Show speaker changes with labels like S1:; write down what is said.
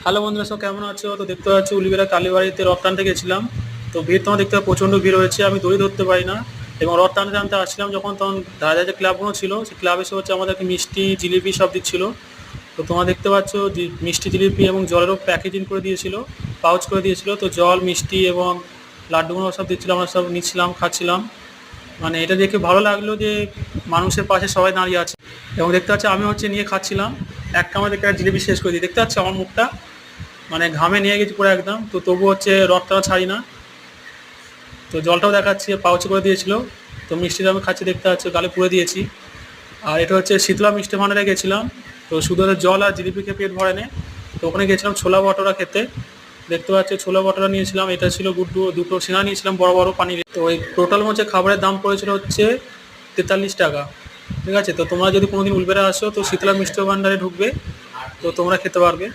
S1: Hello বন্ধুরা, সব কেমন আছো? তো দেখতে পাচ্ছ উলিবেড়া কালীবাড়িতে রথ টানতে গেছিলাম। তো ভিড় তোমার দেখতে প্রচণ্ড ভিড় হয়েছে, আমি দড়ি ধরতে পারি না। এবং রথ টানতে টানতে আসছিলাম যখন, তখন ধারে ধারে যে ক্লাবগুলো ছিল সেই ক্লাব এসে হচ্ছে আমাদেরকে মিষ্টি জিলিপি সব দিচ্ছিল। তো তোমরা দেখতে পাচ্ছ যে মিষ্টি জিলিপি এবং জলেরও প্যাকেজিং করে দিয়েছিল, পাউচ করে দিয়েছিল। তো জল, মিষ্টি এবং লাড্ডুগুলো সব দিচ্ছিলো, আমরা সব নিচ্ছিলাম, খাচ্ছিলাম। মানে এটা দেখে ভালো লাগলো যে মানুষের পাশে সবাই দাঁড়িয়ে আছে। এবং দেখতে পাচ্ছি আমি হচ্ছে নিয়ে খাচ্ছিলাম, এক কামড়ে দেখতে জিলিপি শেষ করে দিই। দেখতে পাচ্ছি আমার মুখটা মানে ঘামে নিয়ে গেছি পুরো একদম। তো তবু হচ্ছে রথটা ছাড়ি না। তো জলটাও দেখাচ্ছি, পাউচে করে দিয়েছিল। তো মিষ্টিটা আমি খাচ্ছি, দেখতে পাচ্ছি গালে পুড়ে দিয়েছি। আর এটা হচ্ছে শীতলা মিষ্টি ভাণ্ডারে গেছিলাম। তো শুধু ওদের জল আর জিলিপি খেয়ে পেট ভরে নে। তো ওখানে গেছিলাম ছোলা ভটোরা খেতে। দেখতে পাচ্ছি ছোলা ভটোরা নিয়েছিলাম, এটা ছিল গুড্ডু, দুটো সিঙ্গারা নিয়েছিলাম বড় বড় পানির। তো এই টোটাল হচ্ছে খাবারের দাম পড়েছিল হচ্ছে 43 টাকা। ঠিক আছে, তো তোমরা যদি কোনোদিন উলবেড়া আসো তো শীতলা মিষ্টি ভাণ্ডারে ঢুকবে, তো তোমরা খেতে পারবে।